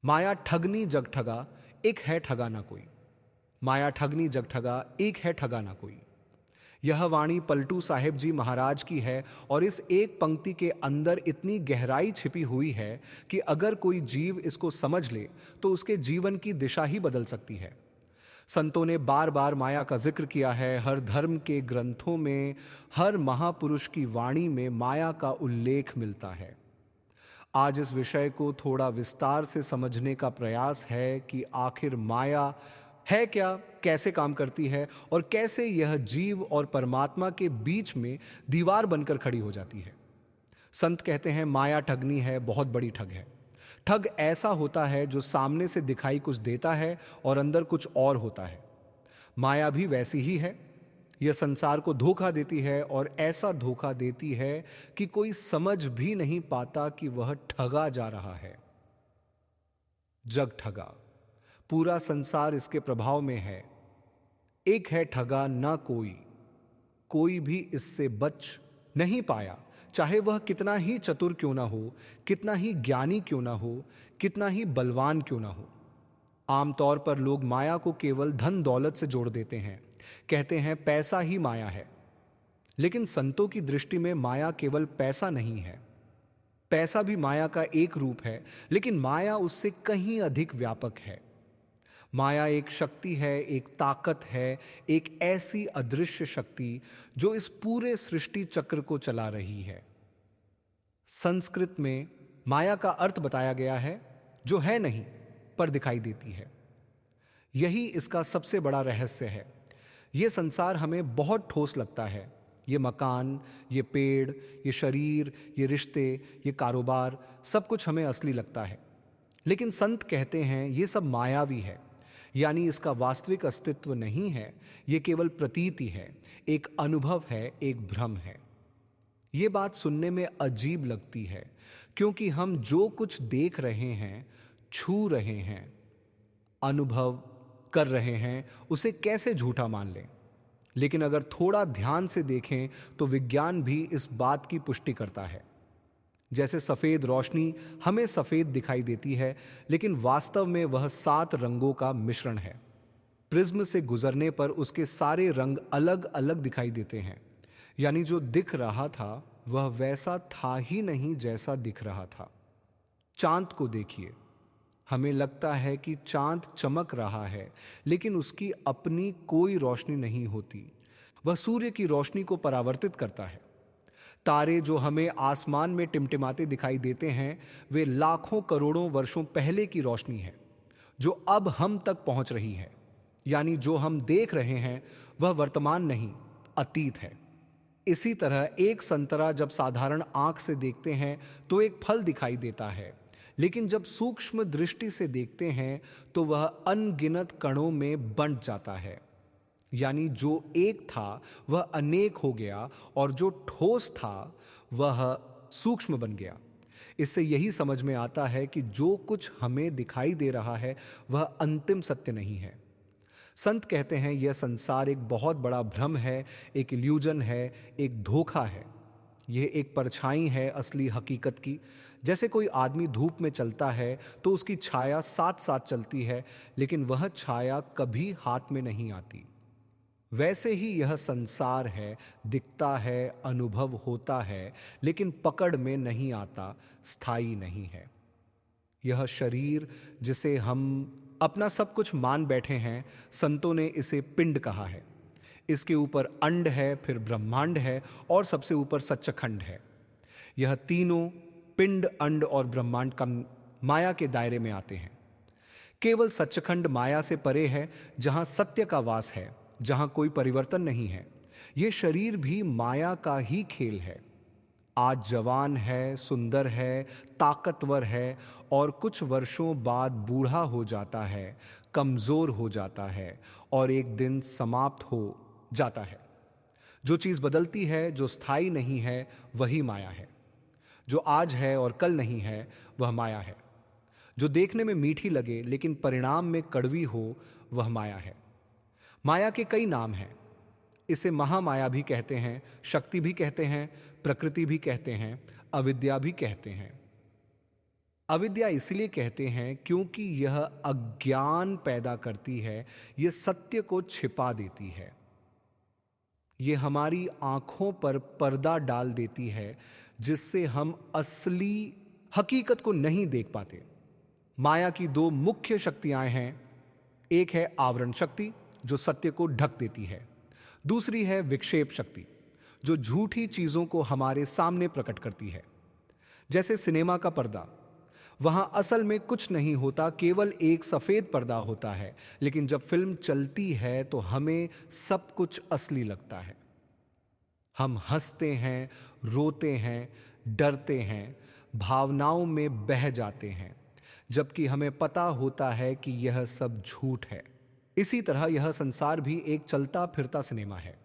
माया ठगनी जग ठगा, एक है ठगा ना कोई। माया ठगनी जग ठगा, एक है ठगा ना कोई। यह वाणी पलटू साहेब जी महाराज की है और इस एक पंक्ति के अंदर इतनी गहराई छिपी हुई है कि अगर कोई जीव इसको समझ ले तो उसके जीवन की दिशा ही बदल सकती है। संतों ने बार बार माया का जिक्र किया है। हर धर्म के ग्रंथों में, हर महापुरुष की वाणी में माया का उल्लेख मिलता है। आज इस विषय को थोड़ा विस्तार से समझने का प्रयास है कि आखिर माया है क्या, कैसे काम करती है और कैसे यह जीव और परमात्मा के बीच में दीवार बनकर खड़ी हो जाती है। संत कहते हैं माया ठगनी है, बहुत बड़ी ठग है। ठग ऐसा होता है जो सामने से दिखाई कुछ देता है और अंदर कुछ और होता है। माया भी वैसी ही है। यह संसार को धोखा देती है और ऐसा धोखा देती है कि कोई समझ भी नहीं पाता कि वह ठगा जा रहा है। जग ठगा, पूरा संसार इसके प्रभाव में है। एक है ठगा ना कोई, कोई भी इससे बच नहीं पाया, चाहे वह कितना ही चतुर क्यों ना हो, कितना ही ज्ञानी क्यों ना हो, कितना ही बलवान क्यों ना हो। आमतौर पर लोग माया को केवल धन दौलत से जोड़ देते हैं, कहते हैं पैसा ही माया है। लेकिन संतों की दृष्टि में माया केवल पैसा नहीं है। पैसा भी माया का एक रूप है, लेकिन माया उससे कहीं अधिक व्यापक है। माया एक शक्ति है, एक ताकत है, एक ऐसी अदृश्य शक्ति जो इस पूरे सृष्टि चक्र को चला रही है। संस्कृत में माया का अर्थ बताया गया है जो है नहीं पर दिखाई देती है। यही इसका सबसे बड़ा रहस्य है। यह संसार हमें बहुत ठोस लगता है। ये मकान, ये पेड़, ये शरीर, ये रिश्ते, ये कारोबार, सब कुछ हमें असली लगता है। लेकिन संत कहते हैं ये सब मायावी है, यानी इसका वास्तविक अस्तित्व नहीं है। ये केवल प्रतीति है, एक अनुभव है, एक भ्रम है। ये बात सुनने में अजीब लगती है क्योंकि हम जो कुछ देख रहे हैं, छू रहे हैं, अनुभव कर रहे हैं, उसे कैसे झूठा मान लें। लेकिन अगर थोड़ा ध्यान से देखें तो विज्ञान भी इस बात की पुष्टि करता है। जैसे सफेद रोशनी हमें सफेद दिखाई देती है, लेकिन वास्तव में वह 7 रंगों का मिश्रण है। प्रिज्म से गुजरने पर उसके सारे रंग अलग अलग दिखाई देते हैं, यानी जो दिख रहा था वह वैसा था ही नहीं जैसा दिख रहा था। चांद को देखिए, हमें लगता है कि चांद चमक रहा है, लेकिन उसकी अपनी कोई रोशनी नहीं होती। वह सूर्य की रोशनी को परावर्तित करता है। तारे जो हमें आसमान में टिमटिमाते दिखाई देते हैं, वे लाखों करोड़ों वर्षों पहले की रोशनी है जो अब हम तक पहुंच रही है। यानी जो हम देख रहे हैं वह वर्तमान नहीं, अतीत है। इसी तरह एक संतरा जब साधारण आंख से देखते हैं तो एक फल दिखाई देता है, लेकिन जब सूक्ष्म दृष्टि से देखते हैं तो वह अनगिनत कणों में बंट जाता है। यानी जो एक था वह अनेक हो गया और जो ठोस था वह सूक्ष्म बन गया। इससे यही समझ में आता है कि जो कुछ हमें दिखाई दे रहा है वह अंतिम सत्य नहीं है। संत कहते हैं यह संसार एक बहुत बड़ा भ्रम है, एक इल्यूजन है, एक धोखा है। यह एक परछाई है असली हकीकत की। जैसे कोई आदमी धूप में चलता है तो उसकी छाया साथ साथ चलती है, लेकिन वह छाया कभी हाथ में नहीं आती। वैसे ही यह संसार है, दिखता है, अनुभव होता है, लेकिन पकड़ में नहीं आता, स्थायी नहीं है। यह शरीर जिसे हम अपना सब कुछ मान बैठे हैं, संतों ने इसे पिंड कहा है। इसके ऊपर अंड है, फिर ब्रह्मांड है और सबसे ऊपर सच्चखंड है। यह तीनों पिंड, अंड और ब्रह्मांड का माया के दायरे में आते हैं। केवल सच्चखंड माया से परे है, जहां सत्य का वास है, जहां कोई परिवर्तन नहीं है। यह शरीर भी माया का ही खेल है। आज जवान है, सुंदर है, ताकतवर है और कुछ वर्षों बाद बूढ़ा हो जाता है, कमजोर हो जाता है और एक दिन समाप्त हो जाता है। जो चीज बदलती है, जो स्थायी नहीं है, वही माया है। जो आज है और कल नहीं है, वह माया है। जो देखने में मीठी लगे लेकिन परिणाम में कड़वी हो, वह माया है। माया के कई नाम हैं। इसे महामाया भी कहते हैं, शक्ति भी कहते हैं, प्रकृति भी कहते हैं, अविद्या भी कहते हैं। अविद्या इसलिए कहते हैं क्योंकि यह अज्ञान पैदा करती है, यह सत्य को छिपा देती है, ये हमारी आंखों पर पर्दा डाल देती है, जिससे हम असली हकीकत को नहीं देख पाते। माया की दो मुख्य शक्तियां हैं। एक है आवरण शक्ति, जो सत्य को ढक देती है। दूसरी है विक्षेप शक्ति, जो झूठी चीजों को हमारे सामने प्रकट करती है। जैसे सिनेमा का पर्दा, वहां असल में कुछ नहीं होता, केवल एक सफेद पर्दा होता है, लेकिन जब फिल्म चलती है तो हमें सब कुछ असली लगता है। हम हंसते हैं, रोते हैं, डरते हैं, भावनाओं में बह जाते हैं, जबकि हमें पता होता है कि यह सब झूठ है। इसी तरह यह संसार भी एक चलता फिरता सिनेमा है।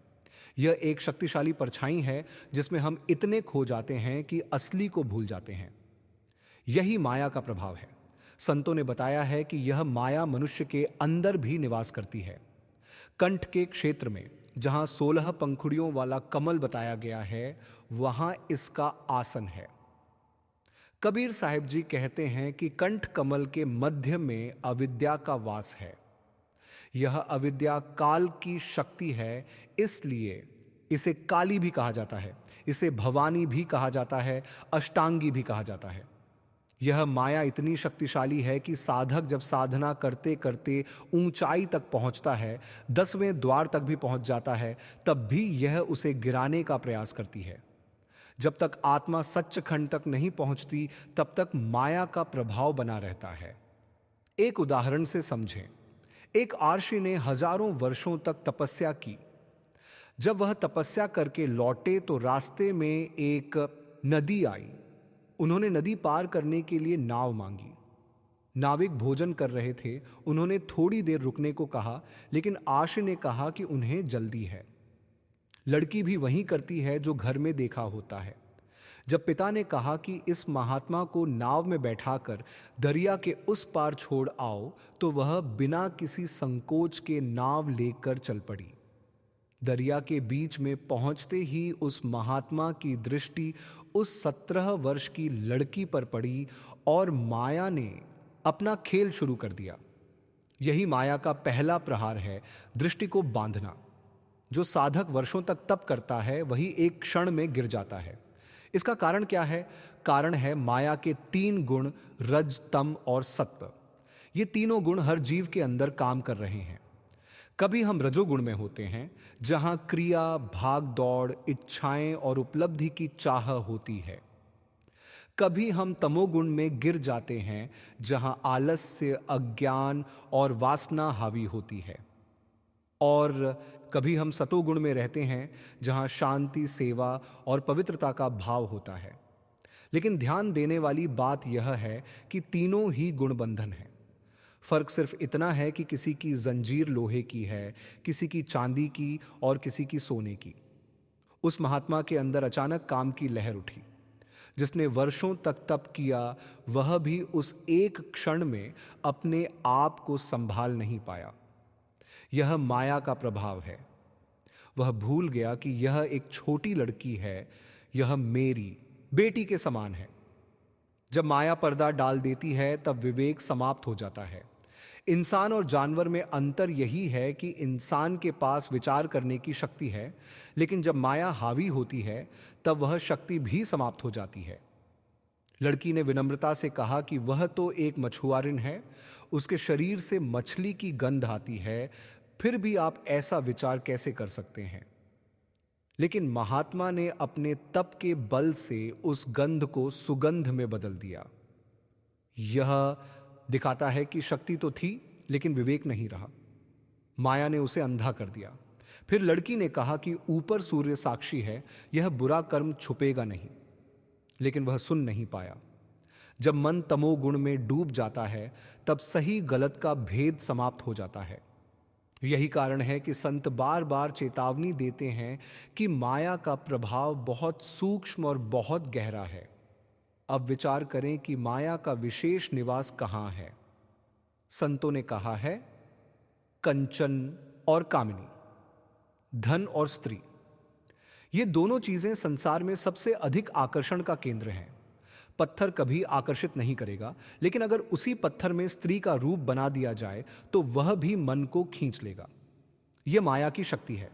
यह एक शक्तिशाली परछाई है जिसमें हम इतने खो जाते हैं कि असली को भूल जाते हैं। यही माया का प्रभाव है। संतों ने बताया है कि यह माया मनुष्य के अंदर भी निवास करती है। कंठ के क्षेत्र में जहां 16 पंखुड़ियों वाला कमल बताया गया है, वहां इसका आसन है। कबीर साहिब जी कहते हैं कि कंठ कमल के मध्य में अविद्या का वास है। यह अविद्या काल की शक्ति है, इसलिए इसे काली भी कहा जाता है, इसे भवानी भी कहा जाता है, अष्टांगी भी कहा जाता है। यह माया इतनी शक्तिशाली है कि साधक जब साधना करते करते ऊंचाई तक पहुंचता है, 10वें द्वार तक भी पहुंच जाता है, तब भी यह उसे गिराने का प्रयास करती है। जब तक आत्मा सच्चखंड तक नहीं पहुंचती, तब तक माया का प्रभाव बना रहता है। एक उदाहरण से समझें। एक आर्षि ने हजारों वर्षों तक तपस्या की। जब वह तपस्या करके लौटे तो रास्ते में एक नदी आई। उन्होंने नदी पार करने के लिए नाव मांगी। नाविक भोजन कर रहे थे। उन्होंने थोड़ी देर रुकने को कहा, लेकिन आर्षि ने कहा कि उन्हें जल्दी है। लड़की भी वही करती है जो घर में देखा होता है। जब पिता ने कहा कि इस महात्मा को नाव में बैठाकर दरिया के उस पार छोड़ आओ, तो वह बिना किसी संकोच के नाव लेकर चल पड़ी। दरिया के बीच में पहुंचते ही उस महात्मा की दृष्टि उस 17 वर्ष की लड़की पर पड़ी और माया ने अपना खेल शुरू कर दिया। यही माया का पहला प्रहार है, दृष्टि को बांधना। जो साधक वर्षों तक तप करता है, वही एक क्षण में गिर जाता है। इसका कारण क्या है? कारण है माया के 3 गुण, रज, तम और सत्व। ये तीनों गुण हर जीव के अंदर काम कर रहे हैं। कभी हम रजोगुण में होते हैं, जहां क्रिया, भाग दौड़, इच्छाएं और उपलब्धि की चाह होती है। कभी हम तमोगुण में गिर जाते हैं, जहां आलस्य, अज्ञान और वासना हावी होती है। और कभी हम सतोगुण में रहते हैं, जहां शांति, सेवा और पवित्रता का भाव होता है। लेकिन ध्यान देने वाली बात यह है कि तीनों ही गुण बंधन है। फर्क सिर्फ इतना है कि किसी की जंजीर लोहे की है, किसी की चांदी की और किसी की सोने की। उस महात्मा के अंदर अचानक काम की लहर उठी। जिसने वर्षों तक तप किया, वह भी उस एक क्षण में अपने आप को संभाल नहीं पाया। यह माया का प्रभाव है। वह भूल गया कि यह एक छोटी लड़की है, यह मेरी बेटी के समान है। जब माया पर्दा डाल देती है, तब विवेक समाप्त हो जाता है। इंसान और जानवर में अंतर यही है कि इंसान के पास विचार करने की शक्ति है, लेकिन जब माया हावी होती है, तब वह शक्ति भी समाप्त हो जाती है। लड़की ने विनम्रता से कहा कि वह तो एक मछुआरिन है, उसके शरीर से मछली की गंध आती है, फिर भी आप ऐसा विचार कैसे कर सकते हैं? लेकिन महात्मा ने अपने तप के बल से उस गंध को सुगंध में बदल दिया। यह दिखाता है कि शक्ति तो थी, लेकिन विवेक नहीं रहा। माया ने उसे अंधा कर दिया। फिर लड़की ने कहा कि ऊपर सूर्य साक्षी है, यह बुरा कर्म छुपेगा नहीं। लेकिन वह सुन नहीं पाया। जब मन तमोगुण में डूब जाता है, तब सही गलत का भेद समाप्त हो जाता है। यही कारण है कि संत बार बार चेतावनी देते हैं कि माया का प्रभाव बहुत सूक्ष्म और बहुत गहरा है। अब विचार करें कि माया का विशेष निवास कहां है। संतों ने कहा है कंचन और कामिनी, धन और स्त्री। ये दोनों चीजें संसार में सबसे अधिक आकर्षण का केंद्र हैं। पत्थर कभी आकर्षित नहीं करेगा, लेकिन अगर उसी पत्थर में स्त्री का रूप बना दिया जाए तो वह भी मन को खींच लेगा। यह माया की शक्ति है।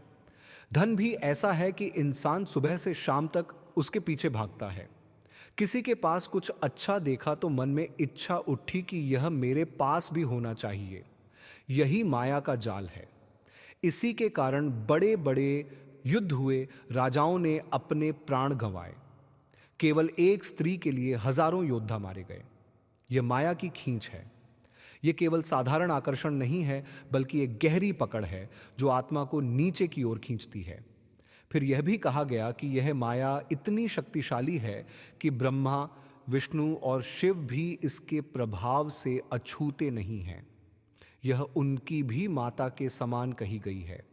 धन भी ऐसा है कि इंसान सुबह से शाम तक उसके पीछे भागता है। किसी के पास कुछ अच्छा देखा तो मन में इच्छा उठी कि यह मेरे पास भी होना चाहिए। यही माया का जाल है। इसी के कारण बड़े बड़े युद्ध हुए, राजाओं ने अपने प्राण गंवाए। केवल एक स्त्री के लिए हजारों योद्धा मारे गए। यह माया की खींच है। यह केवल साधारण आकर्षण नहीं है, बल्कि एक गहरी पकड़ है जो आत्मा को नीचे की ओर खींचती है। फिर यह भी कहा गया कि यह माया इतनी शक्तिशाली है कि ब्रह्मा, विष्णु और शिव भी इसके प्रभाव से अछूते नहीं हैं। यह उनकी भी माता के समान कही गई है,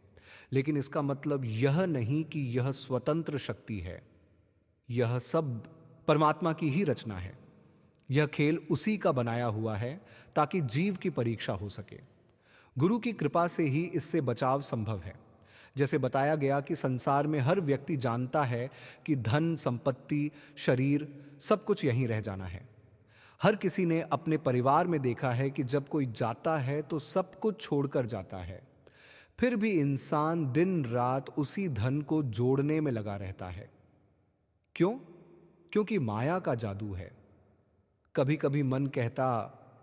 लेकिन इसका मतलब यह नहीं कि यह स्वतंत्र शक्ति है। यह सब परमात्मा की ही रचना है। यह खेल उसी का बनाया हुआ है ताकि जीव की परीक्षा हो सके। गुरु की कृपा से ही इससे बचाव संभव है। जैसे बताया गया कि संसार में हर व्यक्ति जानता है कि धन, संपत्ति, शरीर सब कुछ यहीं रह जाना है। हर किसी ने अपने परिवार में देखा है कि जब कोई जाता है तो सब कुछ छोड़कर जाता है। फिर भी इंसान दिन रात उसी धन को जोड़ने में लगा रहता है। क्यों? क्योंकि माया का जादू है। कभी कभी मन कहता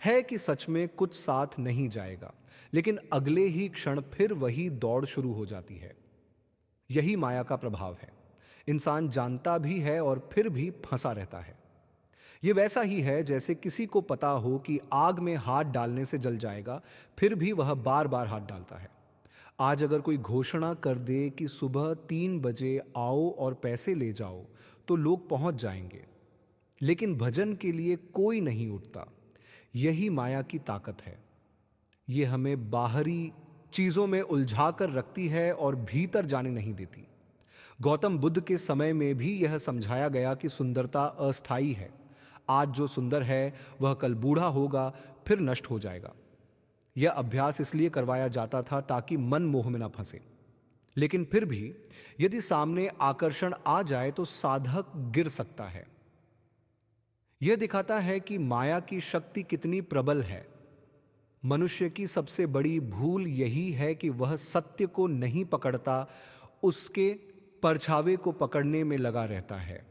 है कि सच में कुछ साथ नहीं जाएगा, लेकिन अगले ही क्षण फिर वही दौड़ शुरू हो जाती है। यही माया का प्रभाव है। इंसान जानता भी है और फिर भी फंसा रहता है। यह वैसा ही है जैसे किसी को पता हो कि आग में हाथ डालने से जल जाएगा, फिर भी वह बार बार हाथ डालता है। आज अगर कोई घोषणा कर दे कि सुबह 3 बजे आओ और पैसे ले जाओ, तो लोग पहुंच जाएंगे, लेकिन भजन के लिए कोई नहीं उठता। यही माया की ताकत है। यह हमें बाहरी चीजों में उलझा कर रखती है और भीतर जाने नहीं देती। गौतम बुद्ध के समय में भी यह समझाया गया कि सुंदरता अस्थायी है। आज जो सुंदर है वह कल बूढ़ा होगा, फिर नष्ट हो जाएगा। यह अभ्यास इसलिए करवाया जाता था ताकि मन मोह में ना फंसे। लेकिन फिर भी यदि सामने आकर्षण आ जाए तो साधक गिर सकता है। यह दिखाता है कि माया की शक्ति कितनी प्रबल है। मनुष्य की सबसे बड़ी भूल यही है कि वह सत्य को नहीं पकड़ता, उसके परछावे को पकड़ने में लगा रहता है।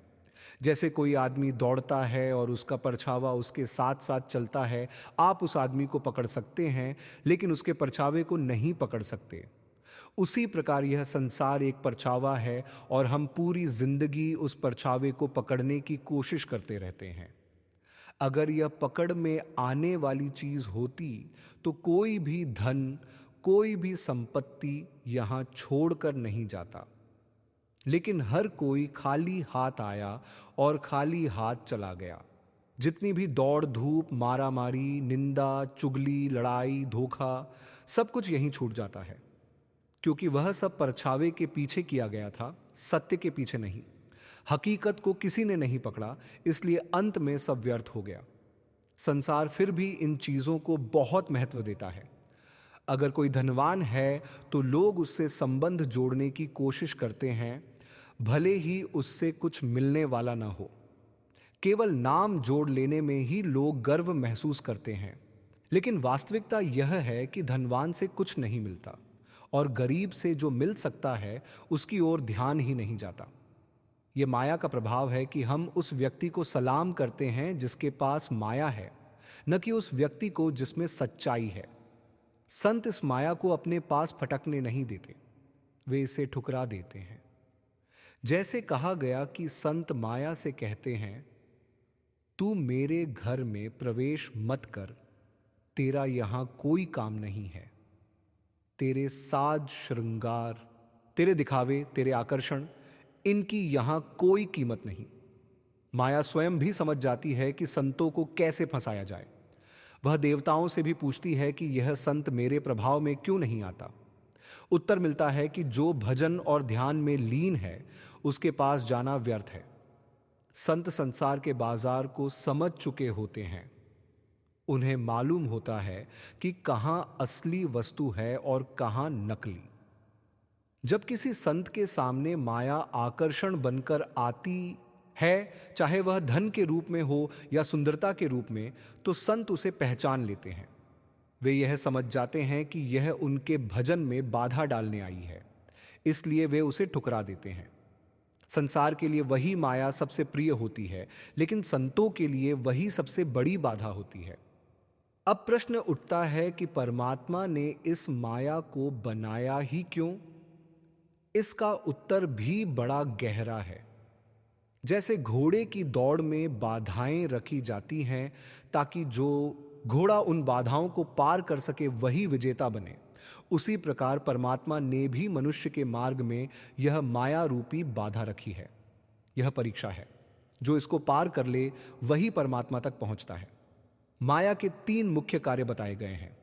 जैसे कोई आदमी दौड़ता है और उसका परछावा उसके साथ साथ चलता है। आप उस आदमी को पकड़ सकते हैं, लेकिन उसके परछावे को नहीं पकड़ सकते। उसी प्रकार यह संसार एक परछावा है और हम पूरी जिंदगी उस परछावे को पकड़ने की कोशिश करते रहते हैं। अगर यह पकड़ में आने वाली चीज होती तो कोई भी धन, कोई भी संपत्ति यहां छोड़कर नहीं जाता। लेकिन हर कोई खाली हाथ आया और खाली हाथ चला गया। जितनी भी दौड़ धूप, मारामारी, निंदा, चुगली, लड़ाई, धोखा, सब कुछ यहीं छूट जाता है, क्योंकि वह सब परछावे के पीछे किया गया था, सत्य के पीछे नहीं। हकीकत को किसी ने नहीं पकड़ा, इसलिए अंत में सब व्यर्थ हो गया। संसार फिर भी इन चीजों को बहुत महत्व देता है। अगर कोई धनवान है तो लोग उससे संबंध जोड़ने की कोशिश करते हैं, भले ही उससे कुछ मिलने वाला ना हो। केवल नाम जोड़ लेने में ही लोग गर्व महसूस करते हैं। लेकिन वास्तविकता यह है कि धनवान से कुछ नहीं मिलता और गरीब से जो मिल सकता है उसकी ओर ध्यान ही नहीं जाता। यह माया का प्रभाव है कि हम उस व्यक्ति को सलाम करते हैं जिसके पास माया है, न कि उस व्यक्ति को जिसमें सच्चाई है। संत इस माया को अपने पास फटकने नहीं देते, वे इसे ठुकरा देते हैं। जैसे कहा गया कि संत माया से कहते हैं, तू मेरे घर में प्रवेश मत कर, तेरा यहां कोई काम नहीं है। तेरे साज श्रृंगार, तेरे दिखावे, तेरे आकर्षण, इनकी यहां कोई कीमत नहीं। माया स्वयं भी समझ जाती है कि संतों को कैसे फंसाया जाए। वह देवताओं से भी पूछती है कि यह संत मेरे प्रभाव में क्यों नहीं आता। उत्तर मिलता है कि जो भजन और ध्यान में लीन है उसके पास जाना व्यर्थ है। संत संसार के बाजार को समझ चुके होते हैं। उन्हें मालूम होता है कि कहां असली वस्तु है और कहां नकली। जब किसी संत के सामने माया आकर्षण बनकर आती है, चाहे वह धन के रूप में हो या सुंदरता के रूप में, तो संत उसे पहचान लेते हैं। वे यह समझ जाते हैं कि यह उनके भजन में बाधा डालने आई है, इसलिए वे उसे ठुकरा देते हैं। संसार के लिए वही माया सबसे प्रिय होती है, लेकिन संतों के लिए वही सबसे बड़ी बाधा होती है। अब प्रश्न उठता है कि परमात्मा ने इस माया को बनाया ही क्यों? इसका उत्तर भी बड़ा गहरा है। जैसे घोड़े की दौड़ में बाधाएं रखी जाती हैं ताकि जो घोड़ा उन बाधाओं को पार कर सके वही विजेता बने, उसी प्रकार परमात्मा ने भी मनुष्य के मार्ग में यह माया रूपी बाधा रखी है। यह परीक्षा है। जो इसको पार कर ले वही परमात्मा तक पहुंचता है। माया के 3 मुख्य कार्य बताए गए हैं।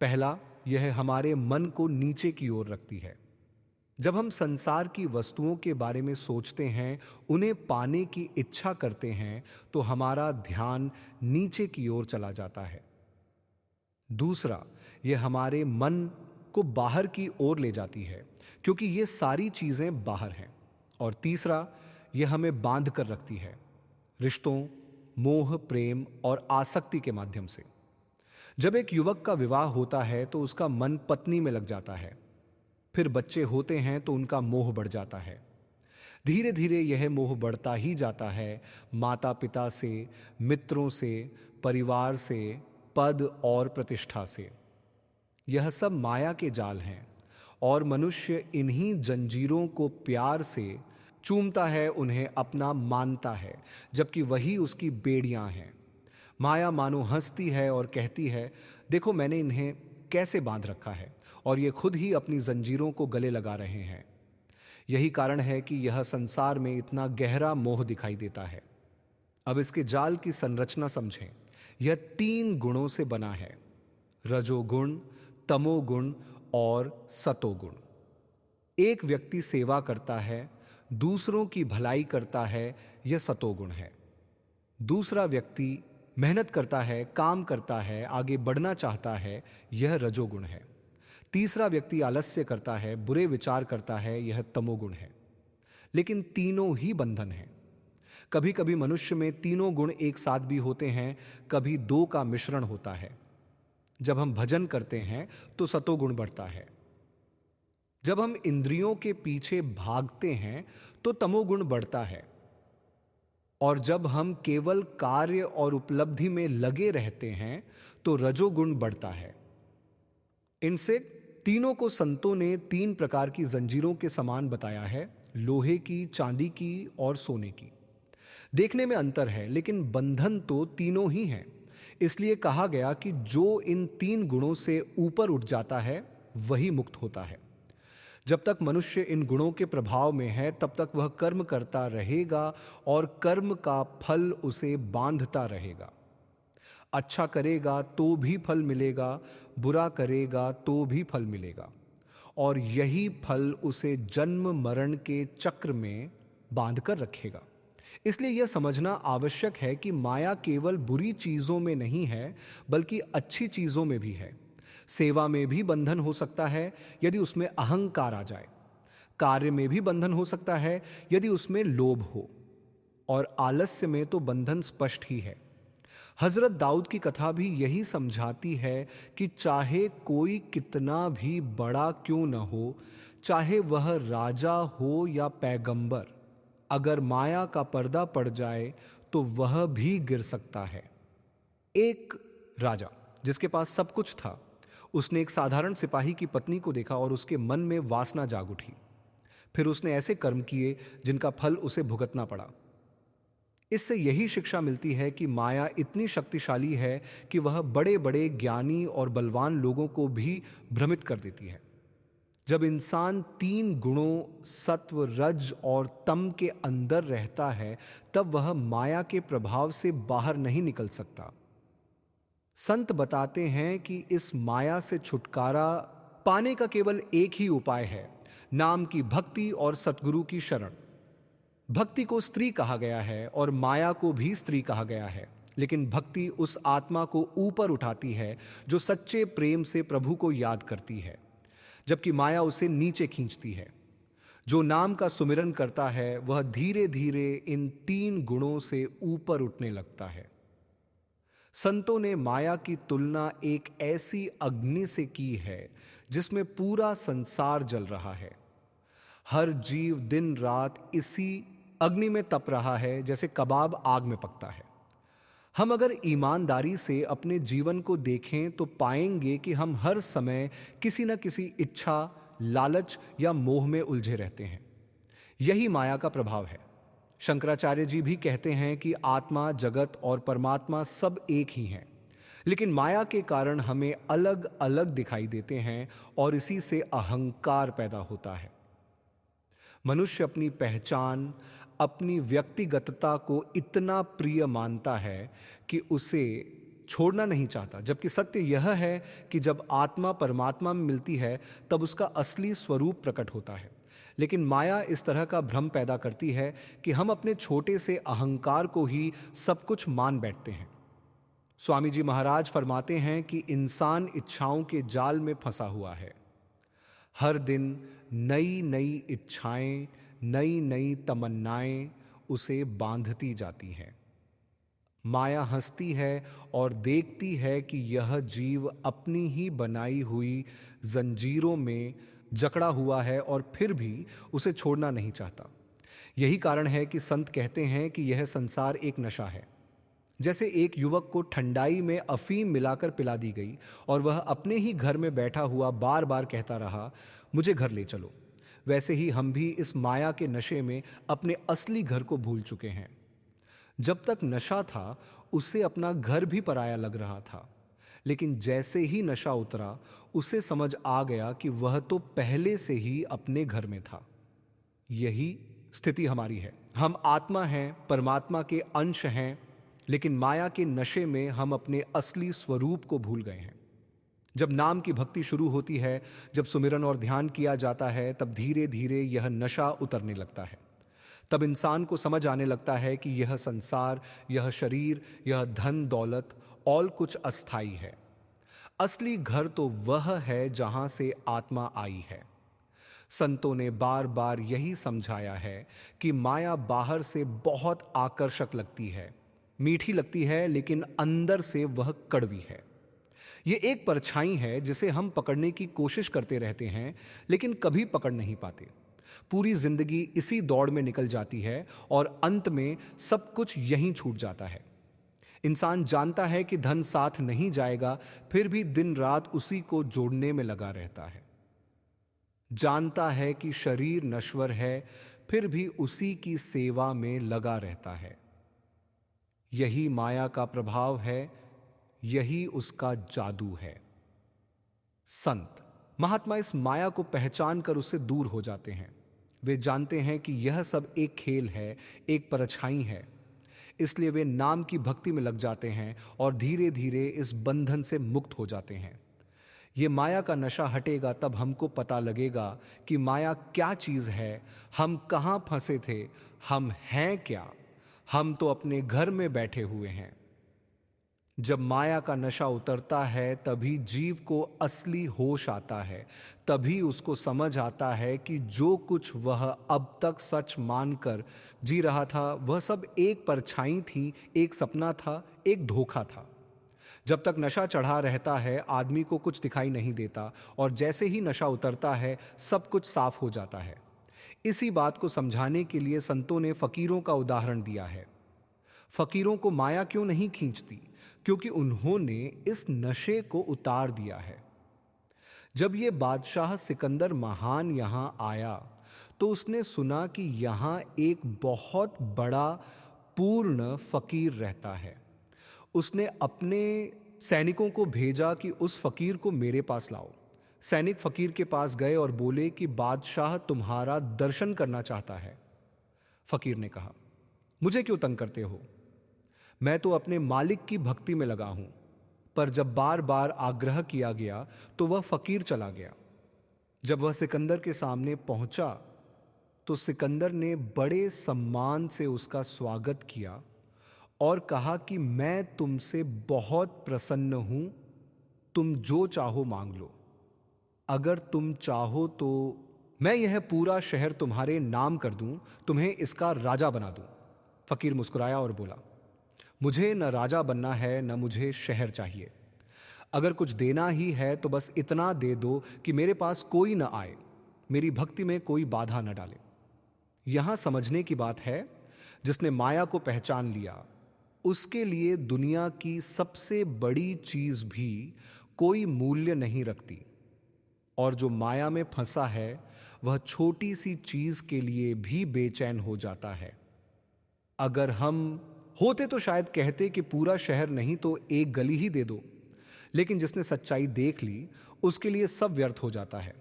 पहला, यह हमारे मन को नीचे की ओर रखती है। जब हम संसार की वस्तुओं के बारे में सोचते हैं, उन्हें पाने की इच्छा करते हैं, तो हमारा ध्यान नीचे की ओर चला जाता है। दूसरा, यह हमारे मन को बाहर की ओर ले जाती है, क्योंकि ये सारी चीजें बाहर हैं। और तीसरा, यह हमें बांध कर रखती है, रिश्तों, मोह, प्रेम और आसक्ति के माध्यम से। जब एक युवक का विवाह होता है तो उसका मन पत्नी में लग जाता है। फिर बच्चे होते हैं तो उनका मोह बढ़ जाता है। धीरे धीरे यह मोह बढ़ता ही जाता है, माता पिता से, मित्रों से, परिवार से, पद और प्रतिष्ठा से। यह सब माया के जाल हैं और मनुष्य इन्हीं जंजीरों को प्यार से चूमता है, उन्हें अपना मानता है, जबकि वही उसकी बेड़ियां हैं। माया मानो हंसती है और कहती है, देखो मैंने इन्हें कैसे बांध रखा है, और ये खुद ही अपनी जंजीरों को गले लगा रहे हैं। यही कारण है कि यह संसार में इतना गहरा मोह दिखाई देता है। अब इसके जाल की संरचना समझें। यह 3 गुणों से बना है, रजोगुण, तमोगुण और सतोगुण। एक व्यक्ति सेवा करता है, दूसरों की भलाई करता है, यह सतोगुण है। दूसरा व्यक्ति मेहनत करता है, काम करता है, आगे बढ़ना चाहता है, यह रजोगुण है। तीसरा व्यक्ति आलस्य करता है, बुरे विचार करता है, यह तमोगुण है। लेकिन तीनों ही बंधन हैं। कभी कभी मनुष्य में तीनों गुण एक साथ भी होते हैं, कभी 2 का मिश्रण होता है। जब हम भजन करते हैं तो सतोगुण बढ़ता है। जब हम इंद्रियों के पीछे भागते हैं तो तमोगुण बढ़ता है। और जब हम केवल कार्य और उपलब्धि में लगे रहते हैं तो रजोगुण बढ़ता है। इनसे तीनों को संतों ने 3 प्रकार की जंजीरों के समान बताया है, लोहे की, चांदी की और सोने की। देखने में अंतर है, लेकिन बंधन तो तीनों ही हैं। इसलिए कहा गया कि जो इन 3 गुणों से ऊपर उठ जाता है वही मुक्त होता है। जब तक मनुष्य इन गुणों के प्रभाव में है, तब तक वह कर्म करता रहेगा और कर्म का फल उसे बांधता रहेगा। अच्छा करेगा तो भी फल मिलेगा, बुरा करेगा तो भी फल मिलेगा, और यही फल उसे जन्म मरण के चक्र में बांध कर रखेगा। इसलिए यह समझना आवश्यक है कि माया केवल बुरी चीजों में नहीं है, बल्कि अच्छी चीजों में भी है। सेवा में भी बंधन हो सकता है यदि उसमें अहंकार आ जाए। कार्य में भी बंधन हो सकता है यदि उसमें लोभ हो, और आलस्य में तो बंधन स्पष्ट ही है। हजरत दाऊद की कथा भी यही समझाती है कि चाहे कोई कितना भी बड़ा क्यों न हो, चाहे वह राजा हो या पैगंबर, अगर माया का पर्दा पड़ जाए तो वह भी गिर सकता है। एक राजा जिसके पास सब कुछ था, उसने एक साधारण सिपाही की पत्नी को देखा और उसके मन में वासना जाग उठी। फिर उसने ऐसे कर्म किए जिनका फल उसे भुगतना पड़ा। इससे यही शिक्षा मिलती है कि माया इतनी शक्तिशाली है कि वह बड़े बड़े ज्ञानी और बलवान लोगों को भी भ्रमित कर देती है। जब इंसान 3 गुणों सत्व, रज और तम के अंदर रहता है, तब वह माया के प्रभाव से बाहर नहीं निकल सकता। संत बताते हैं कि इस माया से छुटकारा पाने का केवल एक ही उपाय है, नाम की भक्ति और सतगुरु की शरण। भक्ति को स्त्री कहा गया है और माया को भी स्त्री कहा गया है, लेकिन भक्ति उस आत्मा को ऊपर उठाती है जो सच्चे प्रेम से प्रभु को याद करती है, जबकि माया उसे नीचे खींचती है। जो नाम का सुमिरन करता है वह धीरे धीरे इन 3 गुणों से ऊपर उठने लगता है। संतों ने माया की तुलना एक ऐसी अग्नि से की है जिसमें पूरा संसार जल रहा है। हर जीव दिन रात इसी अग्नि में तप रहा है, जैसे कबाब आग में पकता है। हम अगर ईमानदारी से अपने जीवन को देखें तो पाएंगे कि हम हर समय किसी न किसी इच्छा, लालच या मोह में उलझे रहते हैं। यही माया का प्रभाव है। शंकराचार्य जी भी कहते हैं कि आत्मा, जगत और परमात्मा सब एक ही हैं, लेकिन माया के कारण हमें अलग अलग दिखाई देते हैं और इसी से अहंकार पैदा होता है। मनुष्य अपनी पहचान, अपनी व्यक्तिगतता को इतना प्रिय मानता है कि उसे छोड़ना नहीं चाहता, जबकि सत्य यह है कि जब आत्मा परमात्मा में मिलती है तब उसका असली स्वरूप प्रकट होता है। लेकिन माया इस तरह का भ्रम पैदा करती है कि हम अपने छोटे से अहंकार को ही सब कुछ मान बैठते हैं। स्वामी जी महाराज फरमाते हैं कि इंसान इच्छाओं के जाल में फंसा हुआ है। हर दिन नई नई इच्छाएं, नई नई तमन्नाएं उसे बांधती जाती हैं। माया हंसती है और देखती है कि यह जीव अपनी ही बनाई हुई जंजीरों में जकड़ा हुआ है और फिर भी उसे छोड़ना नहीं चाहता। यही कारण है कि संत कहते हैं कि यह संसार एक नशा है। जैसे एक युवक को ठंडाई में अफीम मिलाकर पिला दी गई और वह अपने ही घर में बैठा हुआ बार बार कहता रहा, मुझे घर ले चलो, वैसे ही हम भी इस माया के नशे में अपने असली घर को भूल चुके हैं। जब तक नशा था उसे अपना घर भी पराया लग रहा था, लेकिन जैसे ही नशा उतरा उसे समझ आ गया कि वह तो पहले से ही अपने घर में था। यही स्थिति हमारी है। हम आत्मा हैं, परमात्मा के अंश हैं, लेकिन माया के नशे में हम अपने असली स्वरूप को भूल गए हैं। जब नाम की भक्ति शुरू होती है, जब सुमिरन और ध्यान किया जाता है, तब धीरे धीरे यह नशा उतरने लगता है। तब इंसान को समझ आने लगता है कि यह संसार, यह शरीर, यह धन दौलत और कुछ अस्थाई है। असली घर तो वह है जहां से आत्मा आई है। संतों ने बार बार यही समझाया है कि माया बाहर से बहुत आकर्षक लगती है, मीठी लगती है, लेकिन अंदर से वह कड़वी है। ये एक परछाई है जिसे हम पकड़ने की कोशिश करते रहते हैं, लेकिन कभी पकड़ नहीं पाते। पूरी जिंदगी इसी दौड़ में निकल जाती है और अंत में सब कुछ यहीं छूट जाता है। इंसान जानता है कि धन साथ नहीं जाएगा, फिर भी दिन रात उसी को जोड़ने में लगा रहता है। जानता है कि शरीर नश्वर है, फिर भी उसी की सेवा में लगा रहता है। यही माया का प्रभाव है, यही उसका जादू है। संत महात्मा इस माया को पहचान कर उससे दूर हो जाते हैं। वे जानते हैं कि यह सब एक खेल है, एक परछाई है, इसलिए वे नाम की भक्ति में लग जाते हैं और धीरे धीरे इस बंधन से मुक्त हो जाते हैं। ये माया का नशा हटेगा तब हमको पता लगेगा कि माया क्या चीज है, हम कहां फंसे थे, हम हैं क्या। हम तो अपने घर में बैठे हुए हैं। जब माया का नशा उतरता है तभी जीव को असली होश आता है, तभी उसको समझ आता है कि जो कुछ वह अब तक सच मानकर जी रहा था वह सब एक परछाई थी, एक सपना था, एक धोखा था। जब तक नशा चढ़ा रहता है आदमी को कुछ दिखाई नहीं देता और जैसे ही नशा उतरता है सब कुछ साफ हो जाता है। इसी बात को समझाने के लिए संतों ने फकीरों का उदाहरण दिया है। फकीरों को माया क्यों नहीं खींचती? क्योंकि उन्होंने इस नशे को उतार दिया है। जब ये बादशाह सिकंदर महान यहां आया तो उसने सुना कि यहां एक बहुत बड़ा पूर्ण फकीर रहता है। उसने अपने सैनिकों को भेजा कि उस फकीर को मेरे पास लाओ। सैनिक फकीर के पास गए और बोले कि बादशाह तुम्हारा दर्शन करना चाहता है। फकीर ने कहा, मुझे क्यों तंग करते हो? मैं तो अपने मालिक की भक्ति में लगा हूं। पर जब बार बार आग्रह किया गया तो वह फकीर चला गया। जब वह सिकंदर के सामने पहुंचा तो सिकंदर ने बड़े सम्मान से उसका स्वागत किया और कहा कि मैं तुमसे बहुत प्रसन्न हूं, तुम जो चाहो मांग लो। अगर तुम चाहो तो मैं यह पूरा शहर तुम्हारे नाम कर दूं, तुम्हें इसका राजा बना दूं। फकीर मुस्कुराया और बोला, मुझे न राजा बनना है न मुझे शहर चाहिए। अगर कुछ देना ही है तो बस इतना दे दो कि मेरे पास कोई न आए, मेरी भक्ति में कोई बाधा न डाले। यहां समझने की बात है, जिसने माया को पहचान लिया उसके लिए दुनिया की सबसे बड़ी चीज भी कोई मूल्य नहीं रखती, और जो माया में फंसा है वह छोटी सी चीज के लिए भी बेचैन हो जाता है। अगर हम होते तो शायद कहते कि पूरा शहर नहीं तो एक गली ही दे दो, लेकिन जिसने सच्चाई देख ली उसके लिए सब व्यर्थ हो जाता है।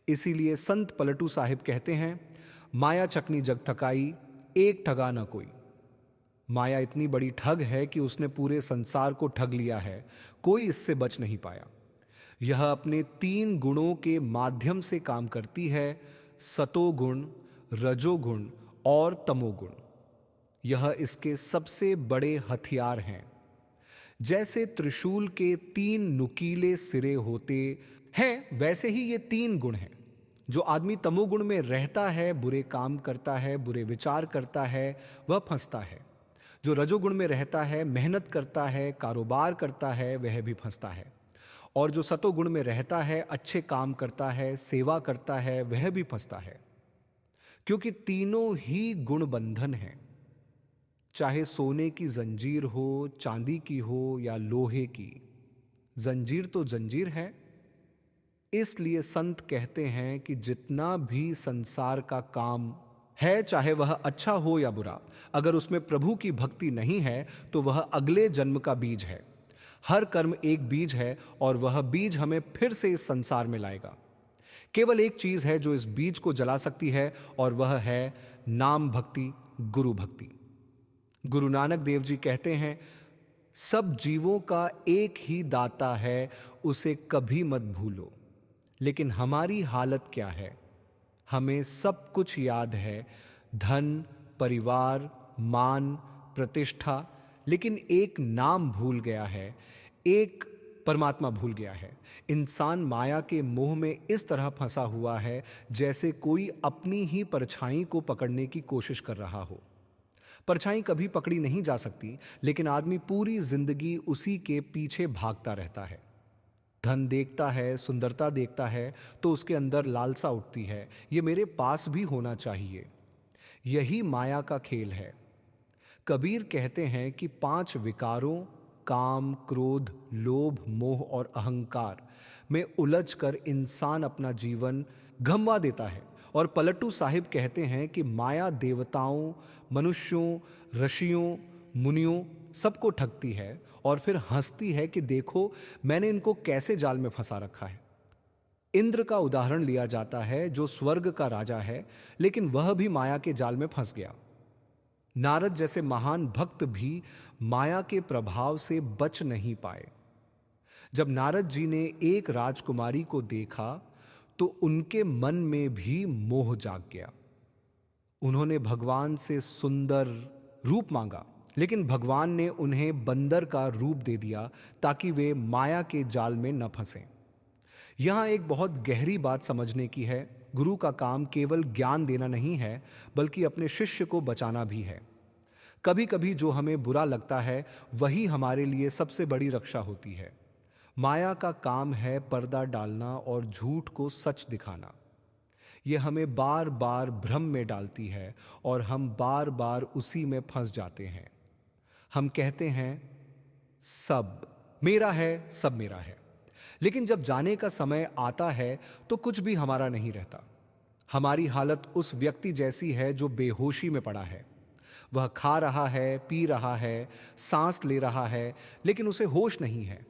इसीलिए संत पलटू साहिब कहते हैं, माया चकनी जग थकाई, एक ठगा ना कोई। माया इतनी बड़ी ठग है कि उसने पूरे संसार को ठग लिया है, कोई इससे बच नहीं पाया। यह अपने 3 गुणों के माध्यम से काम करती है, सतोगुण, रजोगुण और तमोगुण। यह इसके सबसे बड़े हथियार हैं। जैसे त्रिशूल के 3 नुकीले सिरे होते हैं, वैसे ही ये 3 गुण हैं। जो आदमी तमोगुण में रहता है, बुरे काम करता है, बुरे विचार करता है, वह फंसता है। जो रजोगुण में रहता है, मेहनत करता है, कारोबार करता है, वह भी फंसता है। और जो सतोगुण में रहता है, अच्छे काम करता है, सेवा करता है, वह भी फंसता है। क्योंकि तीनों ही गुण बंधन हैं। चाहे सोने की जंजीर हो, चांदी की हो या लोहे की, जंजीर तो जंजीर है। इसलिए संत कहते हैं कि जितना भी संसार का काम है, चाहे वह अच्छा हो या बुरा, अगर उसमें प्रभु की भक्ति नहीं है तो वह अगले जन्म का बीज है। हर कर्म एक बीज है और वह बीज हमें फिर से इस संसार में लाएगा। केवल एक चीज है जो इस बीज को जला सकती है, और वह है नाम भक्ति, गुरु भक्ति। गुरु नानक देव जी कहते हैं, सब जीवों का एक ही दाता है, उसे कभी मत भूलो। लेकिन हमारी हालत क्या है? हमें सब कुछ याद है, धन, परिवार, मान, प्रतिष्ठा, लेकिन एक नाम भूल गया है, एक परमात्मा भूल गया है। इंसान माया के मोह में इस तरह फंसा हुआ है जैसे कोई अपनी ही परछाई को पकड़ने की कोशिश कर रहा हो। परछाई कभी पकड़ी नहीं जा सकती, लेकिन आदमी पूरी जिंदगी उसी के पीछे भागता रहता है। धन देखता है, सुंदरता देखता है तो उसके अंदर लालसा उठती है, ये मेरे पास भी होना चाहिए। यही माया का खेल है। कबीर कहते हैं कि 5 विकारों, काम, क्रोध, लोभ, मोह और अहंकार में उलझकर इंसान अपना जीवन गंवा देता है। और पलटू साहिब कहते हैं कि माया देवताओं, मनुष्यों, ऋषियों, मुनियों सबको ठगती है और फिर हंसती है कि देखो मैंने इनको कैसे जाल में फंसा रखा है। इंद्र का उदाहरण लिया जाता है, जो स्वर्ग का राजा है, लेकिन वह भी माया के जाल में फंस गया। नारद जैसे महान भक्त भी माया के प्रभाव से बच नहीं पाए। जब नारद जी ने एक राजकुमारी को देखा तो उनके मन में भी मोह जाग गया। उन्होंने भगवान से सुंदर रूप मांगा, लेकिन भगवान ने उन्हें बंदर का रूप दे दिया ताकि वे माया के जाल में न फंसें। यहां एक बहुत गहरी बात समझने की है। गुरु का काम केवल ज्ञान देना नहीं है, बल्कि अपने शिष्य को बचाना भी है। कभी कभी जो हमें बुरा लगता है वही हमारे लिए सबसे बड़ी रक्षा होती है। माया का काम है पर्दा डालना और झूठ को सच दिखाना। यह हमें बार बार भ्रम में डालती है और हम बार बार उसी में फंस जाते हैं। हम कहते हैं सब मेरा है, सब मेरा है, लेकिन जब जाने का समय आता है तो कुछ भी हमारा नहीं रहता। हमारी हालत उस व्यक्ति जैसी है जो बेहोशी में पड़ा है। वह खा रहा है, पी रहा है, सांस ले रहा है, लेकिन उसे होश नहीं है।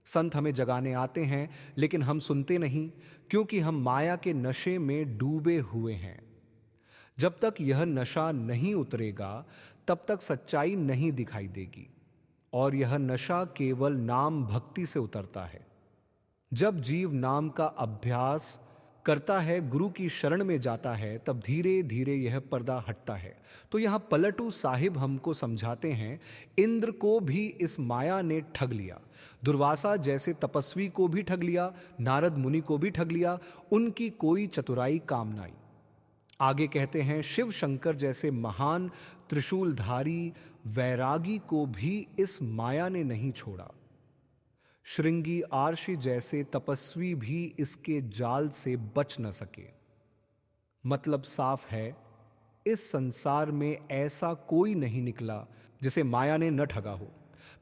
संत हमें जगाने आते हैं, लेकिन हम सुनते नहीं, क्योंकि हम माया के नशे में डूबे हुए हैं। जब तक यह नशा नहीं उतरेगा तब तक सच्चाई नहीं दिखाई देगी, और यह नशा केवल नाम भक्ति से उतरता है। जब जीव नाम का अभ्यास करता है, गुरु की शरण में जाता है, तब धीरे धीरे यह पर्दा हटता है। तो यहाँ पलटू साहिब हमको समझाते हैं, इंद्र को भी इस माया ने ठग लिया, दुर्वासा जैसे तपस्वी को भी ठग लिया, नारद मुनि को भी ठग लिया, उनकी कोई चतुराई काम न आई। आगे कहते हैं, शिव शंकर जैसे महान त्रिशूलधारी वैरागी को भी इस माया ने नहीं छोड़ा। श्रृंगी आर्षि जैसे तपस्वी भी इसके जाल से बच न सके। मतलब साफ है, इस संसार में ऐसा कोई नहीं निकला जिसे माया ने न ठगा हो।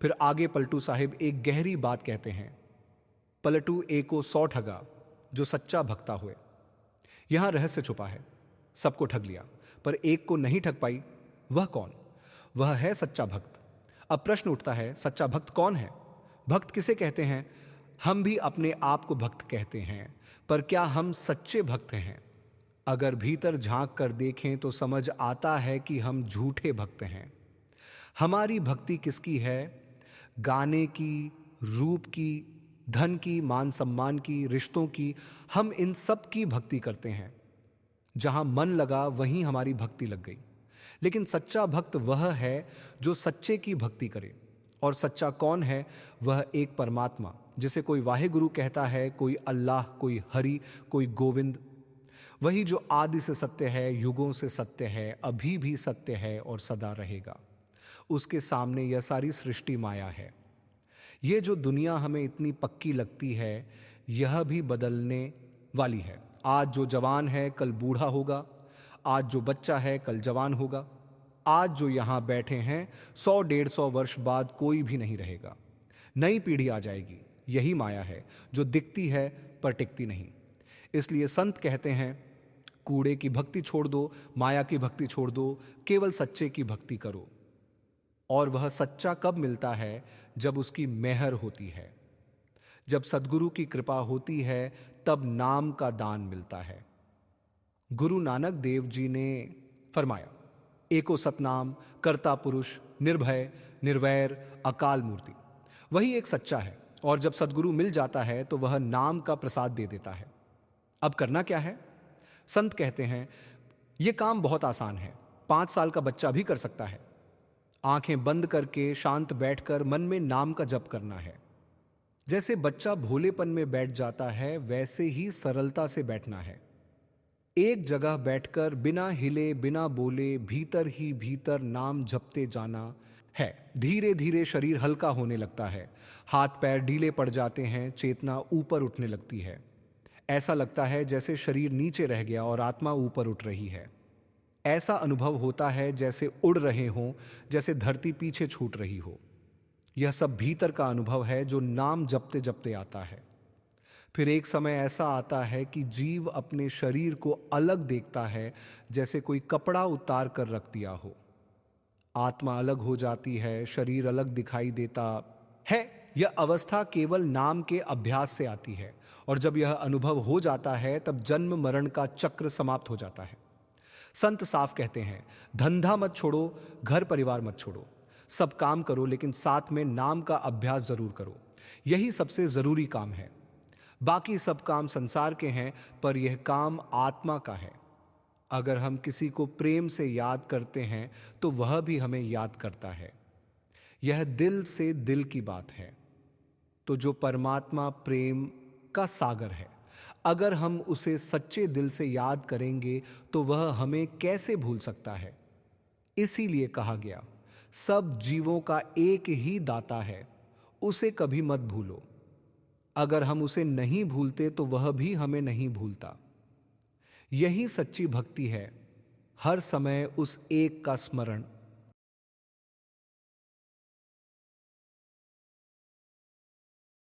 फिर आगे पलटू साहिब एक गहरी बात कहते हैं, पलटू एको 100 ठगा जो सच्चा भक्ता हुए। यहां रहस्य छुपा है, सबको ठग लिया पर एक को नहीं ठग पाई। वह कौन? वह है सच्चा भक्त। अब प्रश्न उठता है, सच्चा भक्त कौन है? भक्त किसे कहते हैं? हम भी अपने आप को भक्त कहते हैं, पर क्या हम सच्चे भक्त हैं? अगर भीतर झांक कर देखें तो समझ आता है कि हम झूठे भक्त हैं। हमारी भक्ति किसकी है? गाने की, रूप की, धन की, मान सम्मान की, रिश्तों की। हम इन सब की भक्ति करते हैं। जहां मन लगा वहीं हमारी भक्ति लग गई। लेकिन सच्चा भक्त वह है जो सच्चे की भक्ति करे। और सच्चा कौन है? वह एक परमात्मा, जिसे कोई वाहेगुरु कहता है, कोई अल्लाह, कोई हरि, कोई गोविंद। वही जो आदि से सत्य है, युगों से सत्य है, अभी भी सत्य है और सदा रहेगा। उसके सामने यह सारी सृष्टि माया है। ये जो दुनिया हमें इतनी पक्की लगती है, यह भी बदलने वाली है। आज जो जवान है कल बूढ़ा होगा, आज जो बच्चा है कल जवान होगा, आज जो यहाँ बैठे हैं 100-150 वर्ष बाद कोई भी नहीं रहेगा। नई पीढ़ी आ जाएगी। यही माया है जो दिखती है पर टिकती नहीं। इसलिए संत कहते हैं, कूड़े की भक्ति छोड़ दो, माया की भक्ति छोड़ दो, केवल सच्चे की भक्ति करो। और वह सच्चा कब मिलता है? जब उसकी मेहर होती है, जब सद्गुरु की कृपा होती है, तब नाम का दान मिलता है। गुरु नानक देव जी ने फरमाया, एको सतनाम, कर्ता पुरुष, निर्भय, निर्वैर, अकाल मूर्ति। वही एक सच्चा है। और जब सद्गुरु मिल जाता है तो वह नाम का प्रसाद दे देता है। अब करना क्या है? संत कहते हैं, यह काम बहुत आसान है। 5 साल का बच्चा भी कर सकता है। आंखें बंद करके शांत बैठकर मन में नाम का जप करना है। जैसे बच्चा भोलेपन में बैठ जाता है, वैसे ही सरलता से बैठना है। एक जगह बैठकर बिना हिले बिना बोले भीतर ही भीतर नाम जपते जाना है। धीरे धीरे शरीर हल्का होने लगता है, हाथ पैर ढीले पड़ जाते हैं, चेतना ऊपर उठने लगती है। ऐसा लगता है जैसे शरीर नीचे रह गया और आत्मा ऊपर उठ रही है। ऐसा अनुभव होता है जैसे उड़ रहे हों, जैसे धरती पीछे छूट रही हो। यह सब भीतर का अनुभव है जो नाम जपते जपते आता है। फिर एक समय ऐसा आता है कि जीव अपने शरीर को अलग देखता है, जैसे कोई कपड़ा उतार कर रख दिया हो। आत्मा अलग हो जाती है, शरीर अलग दिखाई देता है। यह अवस्था केवल नाम के अभ्यास से आती है। और जब यह अनुभव हो जाता है, तब जन्म मरण का चक्र समाप्त हो जाता है। संत साफ कहते हैं, धंधा मत छोड़ो, घर परिवार मत छोड़ो, सब काम करो, लेकिन साथ में नाम का अभ्यास जरूर करो। यही सबसे जरूरी काम है। बाकी सब काम संसार के हैं, पर यह काम आत्मा का है। अगर हम किसी को प्रेम से याद करते हैं तो वह भी हमें याद करता है। यह दिल से दिल की बात है। तो जो परमात्मा प्रेम का सागर है, अगर हम उसे सच्चे दिल से याद करेंगे तो वह हमें कैसे भूल सकता है? इसीलिए कहा गया, सब जीवों का एक ही दाता है, उसे कभी मत भूलो। अगर हम उसे नहीं भूलते तो वह भी हमें नहीं भूलता। यही सच्ची भक्ति है, हर समय उस एक का स्मरण